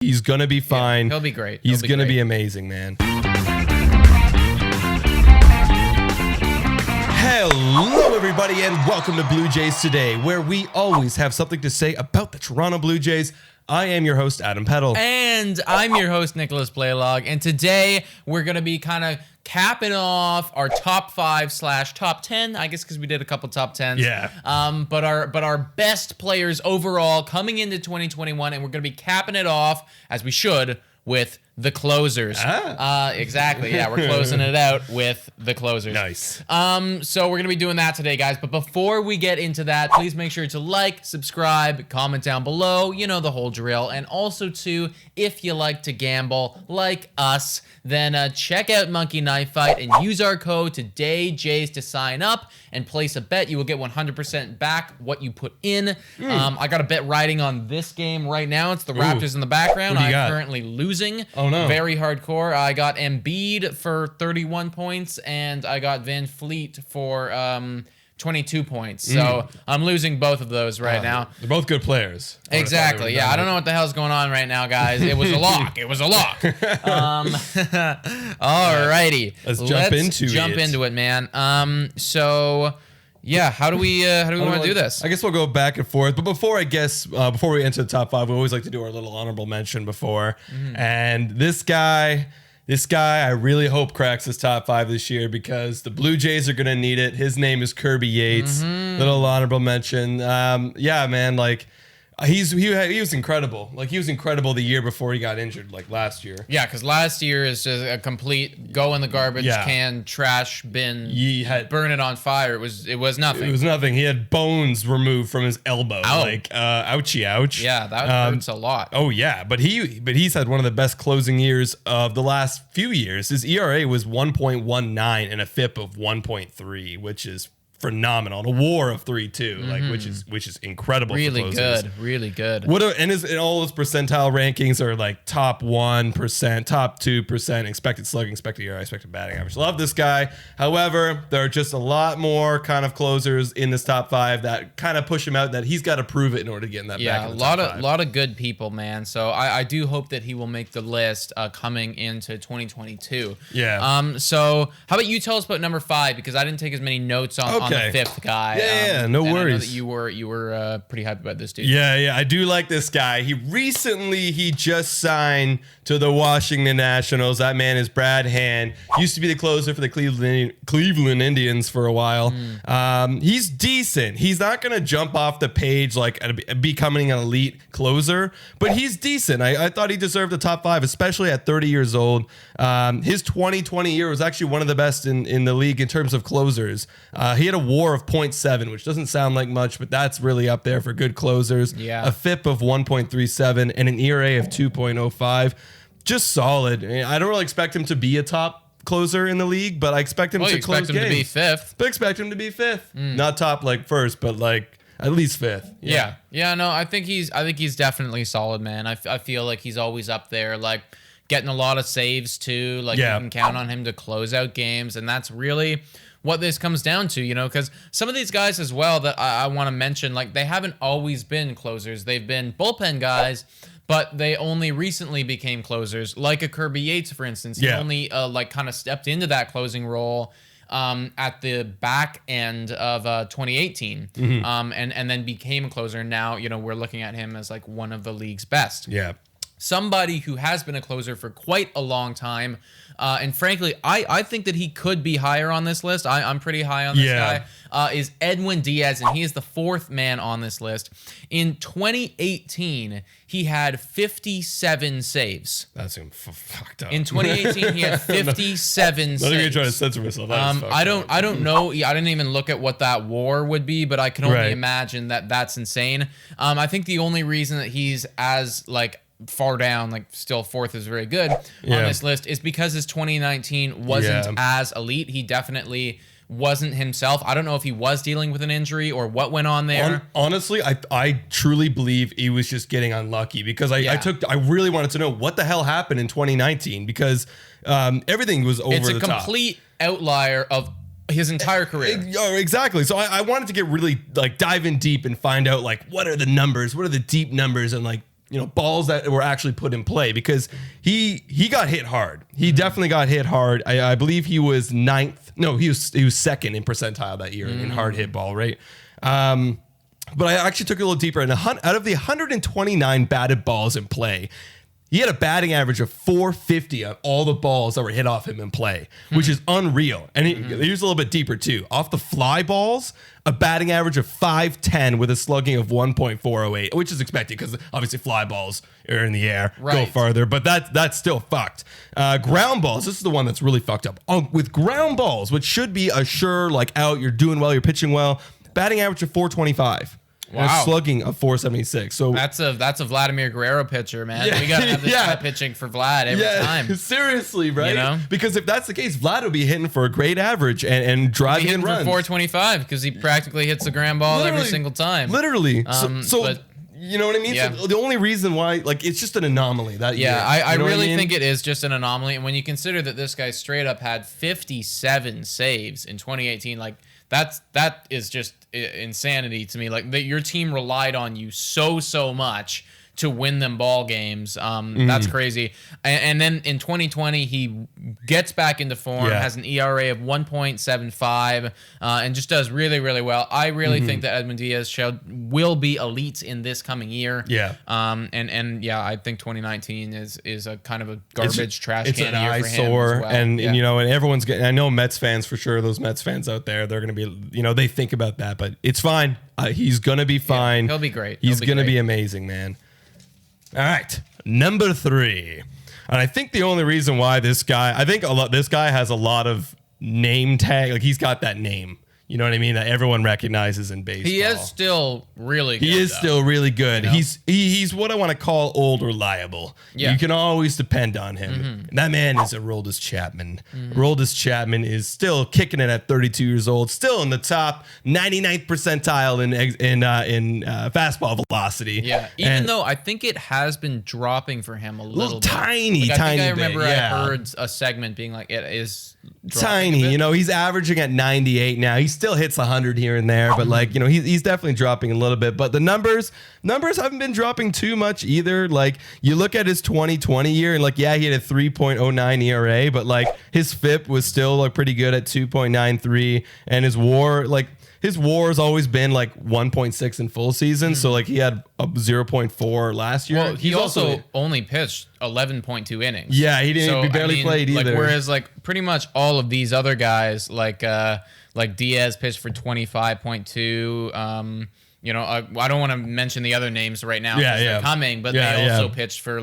He's going to be fine. Yeah, he'll be great. He's going to be amazing, man. Hello, everybody, and welcome to Blue Jays Today, where we always have something to say about the Toronto Blue Jays. I am your host, Adam Peddle. And I'm your host, Nicholas Playlog. And today we're going to be kind of capping off our top 5/top 10, I guess, because we did a couple top 10s. Yeah. But our best players overall coming into 2021, and we're going to be capping it off, as we should, with the closers. Exactly. Yeah, we're closing it out with the closers. Nice. So we're gonna be doing that today, guys. But before we get into that, please make sure to like, subscribe, comment down below. You know the whole drill. And also, too, if you like to gamble like us, then check out Monkey Knife Fight and use our code TODAYJays to sign up and place a bet. You will get 100% back what you put in. I got a bet riding on this game right now. It's the Raptors in the background. I'm currently losing. Oh, no. Very hardcore. I got Embiid for 31 points, and I got Van Fleet for 22 points. So I'm losing both of those right now. They're both good players. Exactly. Yeah, I don't know what the hell's going on right now, guys. It was a lock. It was a lock. Alrighty. Let's jump into it, man. So yeah, how do we want to do this? I guess we'll go back and forth. But before we enter the top 5, we always like to do our little honorable mention before. And this guy, I really hope cracks his top 5 this year because the Blue Jays are going to need it. His name is Kirby Yates. Little honorable mention. Yeah, man, like he was incredible. Like he was incredible the year before he got injured, like last year. Yeah, because last year is just a complete go in the garbage can, trash bin, burn it on fire. It was nothing. It was nothing. He had bones removed from his elbow. Ow. Like ouchie, ouch. Yeah, that hurts a lot. Oh yeah, but he's had one of the best closing years of the last few years. His ERA was 1.19 and a FIP of 1.3, which is phenomenal. A WAR of 3.2, like which is incredible. Really for good, really good. And all his percentile rankings are like top 1%, top 2%, expected slugging, expected ERA, expected batting average. Love this guy. However, there are just a lot more kind of closers in this top 5 that kind of push him out. That he's got to prove it in order to get in that. back in the top 5. lot of good people, man. So I do hope that he will make the list coming into 2022. Yeah. So how about you tell us about number 5, because I didn't take as many notes on the 5th guy. Yeah, no worries. I know that you were pretty hyped about this dude. Yeah, I do like this guy. He just signed to the Washington Nationals. That man is Brad Hand. Used to be the closer for the Cleveland Indians for a while. He's decent. He's not going to jump off the page like becoming an elite closer, but he's decent. I thought he deserved the top 5, especially at 30 years old. His 2020 year was actually one of the best in the league in terms of closers. He had a WAR of 0.7, which doesn't sound like much, but that's really up there for good closers. Yeah. A FIP of 1.37 and an ERA of 2.05. Just solid. I don't really expect him to be a top closer in the league, but I expect him to close games. To be 5th. But expect him to be 5th. Not top like first, but like at least 5th. Yeah. No, I think he's definitely solid, man. I feel like he's always up there, like getting a lot of saves too. Like you can count on him to close out games, and that's really what this comes down to, you know, because some of these guys as well that I want to mention, like they haven't always been closers. They've been bullpen guys, but they only recently became closers, like a Kirby Yates, for instance. He only like kind of stepped into that closing role at the back end of 2018 and then became a closer. Now, you know, we're looking at him as like one of the league's best. Yeah. Somebody who has been a closer for quite a long time. And frankly, I think that he could be higher on this list. I'm pretty high on this guy. Is Edwin Diaz, and he is the 4th man on this list. In 2018, he had 57 saves. That's fucked up. In 2018, he had 57 saves. Not even trying to censor myself. I don't know. I didn't even look at what that WAR would be, but I can only imagine that that's insane. I think the only reason that he's as like far down, like still 4th is very good on this list, is because his 2019 wasn't as elite. He definitely wasn't himself. I don't know if he was dealing with an injury or what went on there. Honestly, I truly believe he was just getting unlucky because I really wanted to know what the hell happened in 2019 because everything was over the top. It's a complete outlier of his entire career. Exactly. So I wanted to get really like dive in deep and find out like what are the numbers, what are the deep numbers, and like balls that were actually put in play, because he got hit hard. He definitely got hit hard. I believe he was ninth. No, he was second in percentile that year in hard hit ball rate. But I actually took it a little deeper. And out of the 129 batted balls in play, he had a batting average of 450 on all the balls that were hit off him in play, which is unreal. And here's a little bit deeper too. Off the fly balls, a batting average of 510 with a slugging of 1.408, which is expected because obviously fly balls are in the air, go farther, but that's still fucked. Ground balls, this is the one that's really fucked up. With ground balls, which should be a sure like out, you're doing well, you're pitching well, batting average of 425. Wow. And a slugging of 476. So that's a Vladimir Guerrero pitcher, man. We gotta have this guy pitching for Vlad every time. Seriously, right? Because if that's the case, Vlad will be hitting for a great average and driving in runs. For 425 because he practically hits the ground ball every single time. Literally. But, you know what I mean? Yeah. So the only reason why, like, it's just an anomaly that year. I really think it is just an anomaly. And when you consider that this guy straight up had 57 saves in 2018, like, that is just insanity to me. Like, that your team relied on you so much to win them ball games. That's crazy. And then in 2020, he gets back into form, has an ERA of 1.75, and just does really, really well. I really think that Edwin Diaz will be elite in this coming year. Yeah. I think 2019 is a kind of a garbage trash can year for him as well. And everyone's getting, I know Mets fans for sure, those Mets fans out there, they're going to be, they think about that, but it's fine. He's going to be fine. He'll be great. He's going to be amazing, man. All right, number 3. And I think the only reason why this guy has a lot of name tag, like he's got that name. You know what I mean? That everyone recognizes in baseball. He is still really good. He is still really good. He's what I want to call old reliable. Yeah. You can always depend on him. And that man is Aroldis Chapman. Aroldis Chapman is still kicking it at 32 years old, still in the top 99th percentile in fastball velocity. Yeah. Even though I think it has been dropping for him a little bit. Tiny bit. I remember I heard a segment being like, it is tiny. He's averaging at 98 now. He still hits 100 here and there, but he's definitely dropping a little bit. But the numbers haven't been dropping too much either. Like, you look at his 2020 year and he had a 3.09 ERA, but his FIP was still pretty good at 2.93, and his WAR has always been 1.6 in full season. So he had a 0.4 last year. Well, he also only pitched 11.2 innings. Yeah, he didn't. He barely played either. Whereas pretty much all of these other guys, like Diaz pitched for 25.2. I don't want to mention the other names right now because they're coming, but they also pitched for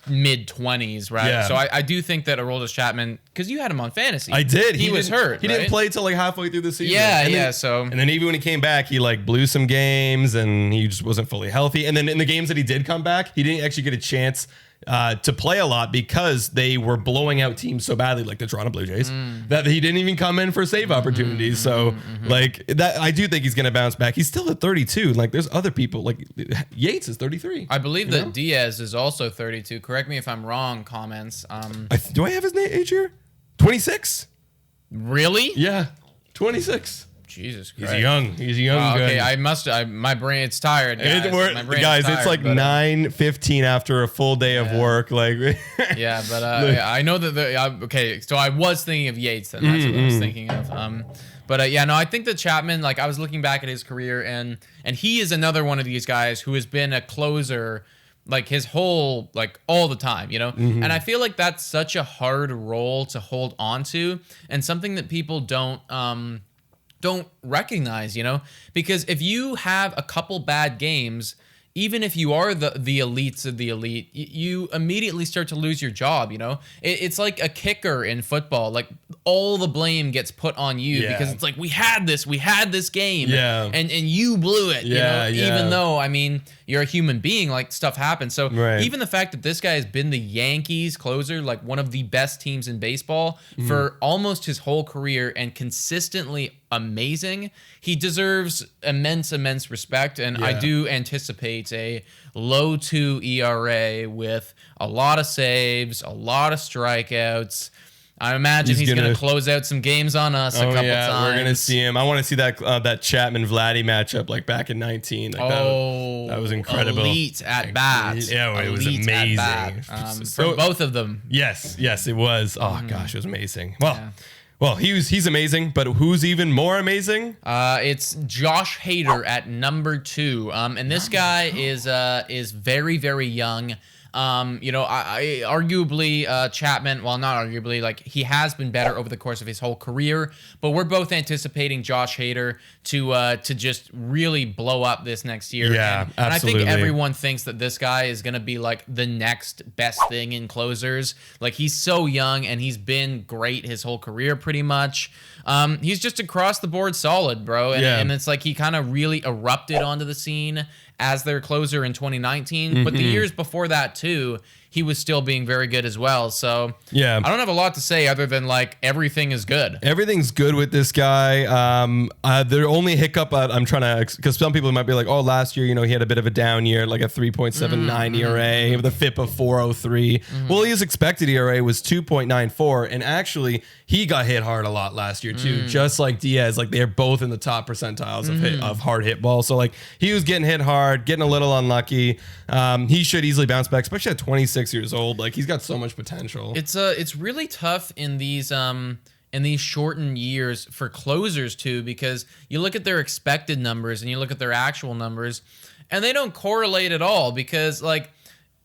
mid-20s, right? Yeah. So I do think that Aroldis Chapman, because you had him on fantasy. I did. He was hurt. He didn't play till halfway through the season. Yeah, and then even when he came back, he blew some games and he just wasn't fully healthy. And then in the games that he did come back, he didn't actually get a chance to play a lot because they were blowing out teams so badly, like the Toronto Blue Jays, that he didn't even come in for save opportunities. So that, I do think he's going to bounce back. He's still at 32. There's other people, Yates is 33. I believe that Diaz is also 32. Correct me if I'm wrong, comments. Do I have his age here? 26? Really? Yeah, 26. Jesus Christ. He's a young guy. Okay, my brain, it's tired, guys. It's 9:15 after a full day of work. Yeah, but I know that so I was thinking of Yates, then that's what I was thinking of. I think that Chapman, I was looking back at his career, and he is another one of these guys who has been a closer his whole all the time, and I feel like that's such a hard role to hold on to, and something that people don't recognize, because if you have a couple bad games, even if you are the elites of the elite, you immediately start to lose your job, It's like a kicker in football. All the blame gets put on you because it's we had this game, and you blew it, even though, you're a human being, stuff happens. So even the fact that this guy has been the Yankees closer, one of the best teams in baseball for almost his whole career and consistently amazing, he deserves immense respect. And I do anticipate a low 2 ERA with a lot of saves, a lot of strikeouts. I imagine he's going to close out some games on us a couple times. We're going to see him. I want to see that Chapman-Vladdy matchup like back in 19. Like that was incredible. Elite at bat. Yeah, it was amazing. For both of them. Yes, it was. Oh, gosh, it was amazing. Well, he's amazing, but who's even more amazing? It's Josh Hader at number 2. And this guy is very, very young. I arguably Chapman, well, not arguably, like he has been better over the course of his whole career, but we're both anticipating Josh Hader to just really blow up this next year. Yeah, and I absolutely. think everyone thinks that this guy is going to be like the next best thing in closers. Like he's so young and he's been great his whole career pretty much. He's just across the board solid, bro. And it's like he kind of really erupted onto the scene as their closer in 2019, but the years before that too, he was still being very good as well. So I don't have a lot to say other than like everything is good. Everything's good with this guy. The only hiccup I'm trying to, because some people might be like, oh, last year, he had a bit of a down year, like a 3.79 ERA with a FIP of 403. Well, his expected ERA was 2.94, and actually he got hit hard a lot last year too, just like Diaz. Like they're both in the top percentiles of hard hit ball. So like he was getting hit hard, getting a little unlucky. He should easily bounce back, especially at 26 years old. Like he's got so much potential. It's really tough in these shortened years for closers too, because you look at their expected numbers and you look at their actual numbers and they don't correlate at all, because like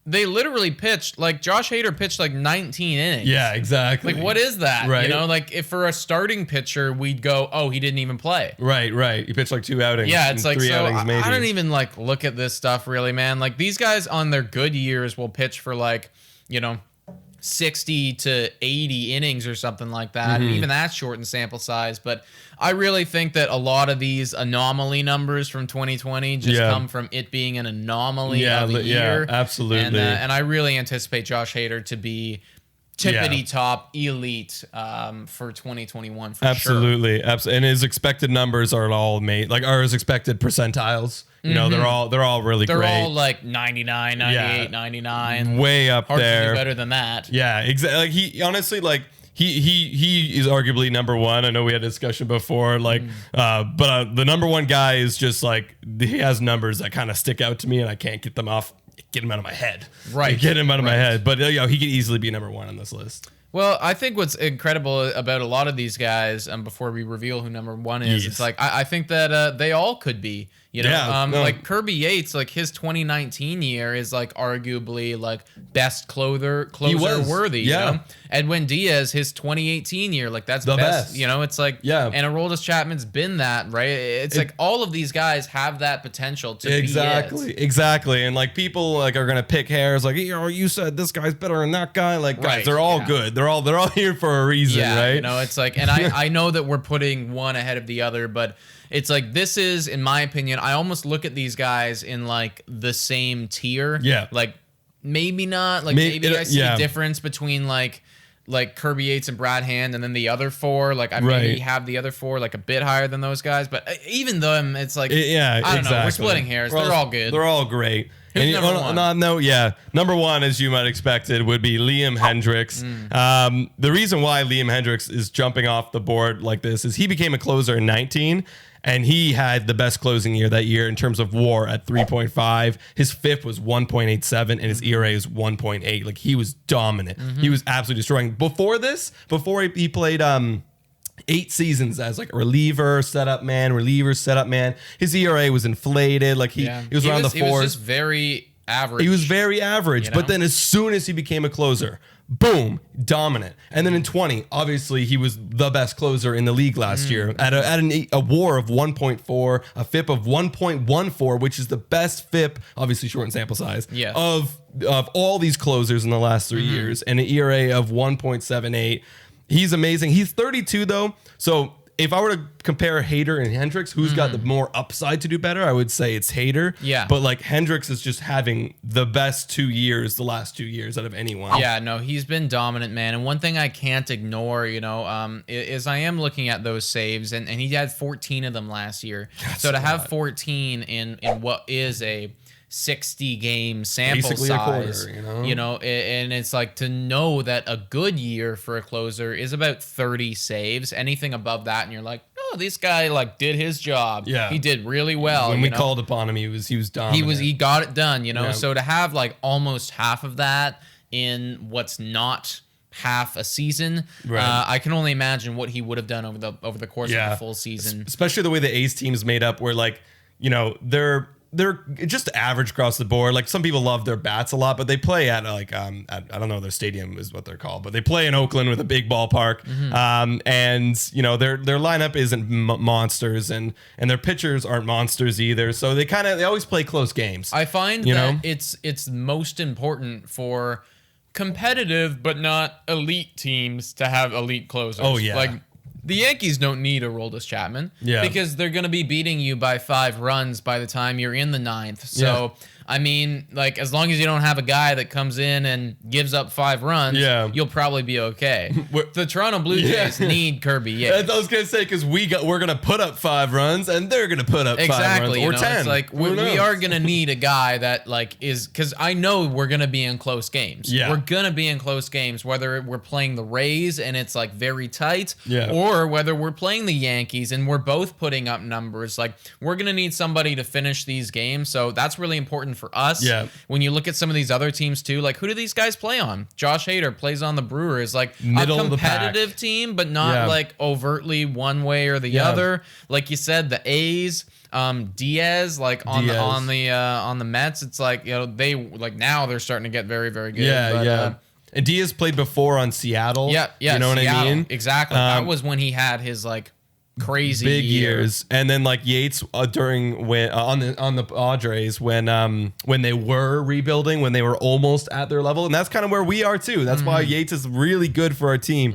they literally pitched, like Josh Hader pitched like 19 innings. Yeah, exactly. Like what is that? Right. Like if for a starting pitcher we'd go, oh, he didn't even play. Right. He pitched like 2 outings. Yeah, it's like 3 outings maybe. I don't even like look at this stuff really, man. Like these guys on their good years will pitch for like, 60 to 80 innings or something like that. And even that's shortened sample size. But I really think that a lot of these anomaly numbers from 2020 just come from it being an anomaly of a year. Yeah, absolutely. And I really anticipate Josh Hader to be tippity top elite for 2021 for absolutely. And his expected numbers are all his expected percentiles. They're all really great. They're all like 99, 98, 99. Way up Hard there. to do better than that. Yeah, exactly. Like he honestly, like he is arguably number 1. I know we had a discussion before, like, but the number 1 guy is just like he has numbers that kind of stick out to me, and I can't get them out of my head. Right. Get him out of my head. But he could easily be number 1 on this list. Well, I think what's incredible about a lot of these guys, before we reveal who number 1 is, it's like I think that they all could be. Like Kirby Yates, like his 2019 year is like arguably like best closer worthy. Yeah. Edwin Diaz, his 2018 year, like that's the best. It's like and Aroldis Chapman's been that, right? It's like all of these guys have that potential to be it. Exactly. And like people like are gonna pick hairs, like you said this guy's better than that guy. Like guys, they're all good. They're all here for a reason, right? It's like, and I know that we're putting one ahead of the other, but it's like this is, in my opinion, I almost look at these guys in like the same tier. Yeah. Like maybe not. Like maybe I see a difference between like Kirby Yates and Brad Hand and then the other 4. Like I maybe have the other 4 like a bit higher than those guys, but even them, it's like I don't know. We're splitting hairs. They're all good. They're all great. Who's number 1? Number 1, as you might expected, would be Liam Hendriks. The reason why Liam Hendriks is jumping off the board like this is he became a closer in 19, and he had the best closing year that year in terms of WAR at 3.5. His FIP was 1.87, and his ERA is 1.8. Like he was dominant. He was absolutely destroying. Before he played 8 seasons as like a reliever, setup man. His ERA was inflated. Like he was around the 4s. He was just very average. He was very average, but then as soon as he became a closer, boom, dominant. And then in 20, obviously he was the best closer in the league last year at a WAR of 1.4, a FIP of 1.14, which is the best FIP, obviously shortened sample size, of all these closers in the last 3 years, and an ERA of 1.78. He's amazing. He's 32 though, so if I were to compare Hader and Hendriks, who's got the more upside to do better, I would say it's Hader. Yeah. But like Hendriks is just having the best 2 years, the last 2 years out of anyone. Yeah, no, he's been dominant, man. And one thing I can't ignore, is I am looking at those saves, and he had 14 of them last year. So to have 14 in what is a 60 game sample Basically size, a quarter, and it's like to know that a good year for a closer is about 30 saves. Anything above that, and you're like, oh, this guy like did his job. Yeah, he did really well. When we called upon him, he was dominant. He got it done. So to have like almost half of that in what's not half a season, right. I can only imagine what he would have done over the course of the full season. Especially the way the A's team's made up, where like they're just average across the board. Like some people love their bats a lot, but they play at like I don't know, their stadium is what they're called, but they play in Oakland with a big ballpark. And their lineup isn't monsters, and their pitchers aren't monsters either. So they always play close games. I find that it's most important for competitive but not elite teams to have elite closers. Oh yeah. Like the Yankees don't need Aroldis Chapman because they're going to be beating you by 5 runs by the time you're in the 9th. So, I mean, like, as long as you don't have a guy that comes in and gives up 5 runs, you'll probably be okay. The Toronto Blue Jays need Kirby Yates. I was going to say, because we're going to put up 5 runs, and they're going to put up 5 runs, or 10. It's like, we are going to need a guy that, like, is... Because I know we're going to be in close games. Yeah. We're going to be in close games, whether we're playing the Rays and it's, like, very tight, or whether we're playing the Yankees and we're both putting up numbers. Like, we're going to need somebody to finish these games, so that's really important for us. Yeah. When you look at some of these other teams too, like who do these guys play on? Josh Hader plays on the Brewers, like middle a of the pack. competitive team, but not like overtly one way or the other. Like you said, the A's, Diaz, like on the Mets, it's like they like now they're starting to get very, very good. And Diaz played before on Seattle. Yeah, you know Seattle, what I mean? Exactly. That was when he had his like crazy big years. And then like Yates during when on the Padres when they were rebuilding, when they were almost at their level, and that's kind of where we are too. That's why Yates is really good for our team.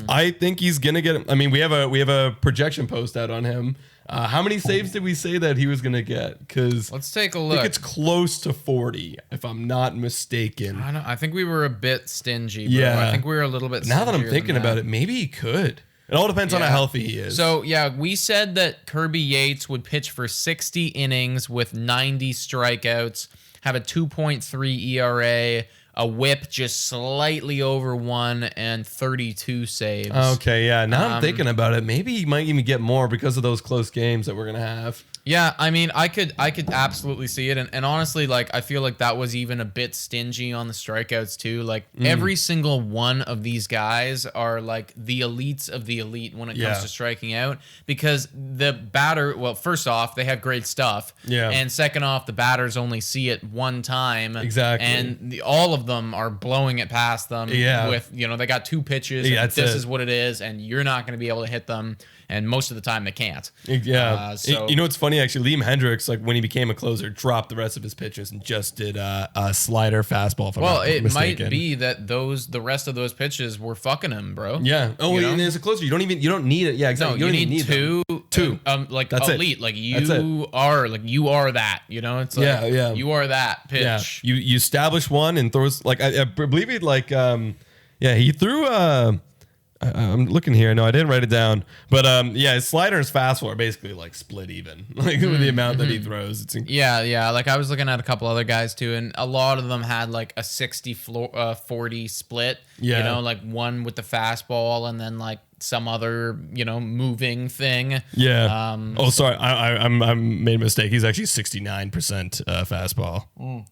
I think he's gonna get. I mean, we have a projection post out on him. How many saves did we say that he was gonna get? Because let's take a look. I think it's close to 40, if I'm not mistaken. I think we were a bit stingy. Bro. I think we were a little bit. Now that I'm thinking about it, maybe he could. It all depends on how healthy he is. So, we said that Kirby Yates would pitch for 60 innings with 90 strikeouts, have a 2.3 ERA, a whip just slightly over 1, and 32 saves. Okay, yeah. Now I'm thinking about it. Maybe he might even get more because of those close games that we're going to have. Yeah, I mean, I could absolutely see it. And honestly, like, I feel like that was even a bit stingy on the strikeouts, too. Like, every single one of these guys are, like, the elites of the elite when it comes to striking out. Because the batter, well, first off, they have great stuff. Yeah. And second off, the batters only see it one time. Exactly. And all of them are blowing it past them. Yeah. With, they got 2 pitches. And this is what it is. And you're not going to be able to hit them. And most of the time they can't. Yeah. So you know what's funny? Actually, Liam Hendriks, like when he became a closer, dropped the rest of his pitches and just did a slider fastball. If I'm not mistaken. Might be that the rest of those pitches were fucking him, bro. Yeah. Oh, and as a closer, you don't need it. Yeah, exactly. No, you need two. Like that's elite. It. Like you are that. It's like you are that pitch. Yeah. You establish one and throws like I believe it like he threw I'm looking here. No, I didn't write it down. But his slider and his fastball are basically like split even, like with the amount that he throws. It's Like I was looking at a couple other guys too, and a lot of them had like a 60-40 split. Yeah. Like one with the fastball and then like some other moving thing. Yeah. Sorry, I made a mistake. He's actually 69% fastball.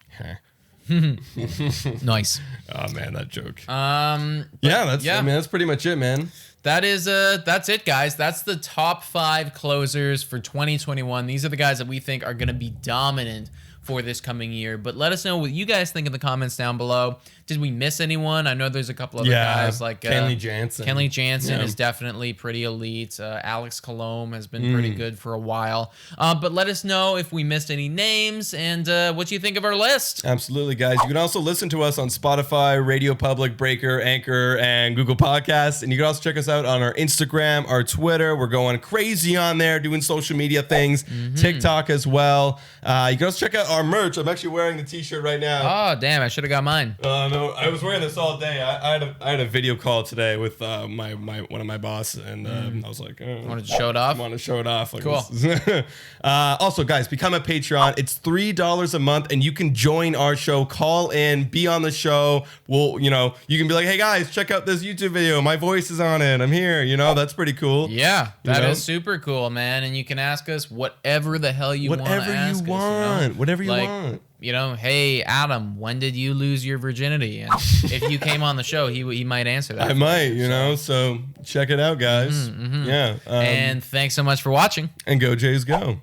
Nice. Oh man, that joke. I mean, that's pretty much it, man. That's it, guys. That's the top 5 closers for 2021. These are the guys that we think are going to be dominant for this coming year. But let us know what you guys think in the comments down below. Did we miss anyone? I know there's a couple other guys like Kenley Jansen. Kenley Jansen is definitely pretty elite. Alex Colomb has been pretty good for a while. But let us know if we missed any names and what you think of our list. Absolutely, guys. You can also listen to us on Spotify, Radio Public, Breaker, Anchor, and Google Podcasts. And you can also check us out on our Instagram, our Twitter. We're going crazy on there, doing social media things, TikTok as well. You can also check out our merch. I'm actually wearing the t-shirt right now. Oh, damn. I should have got mine. No, So I was wearing this all day. I had a video call today with my one of my boss, and I was like, wanted to show it off. Want to show it off? Like, cool. Also, guys, become a Patreon. It's $3 a month, and you can join our show. Call in, be on the show. You can be like, hey guys, check out this YouTube video. My voice is on it. I'm here. That's pretty cool. Yeah, that is super cool, man. And you can ask us whatever the hell you want to ask us. Whatever you want. Hey, Adam, when did you lose your virginity? And if you came on the show, he might answer that. I might, so check it out, guys. Yeah. And thanks so much for watching. And go Jays go.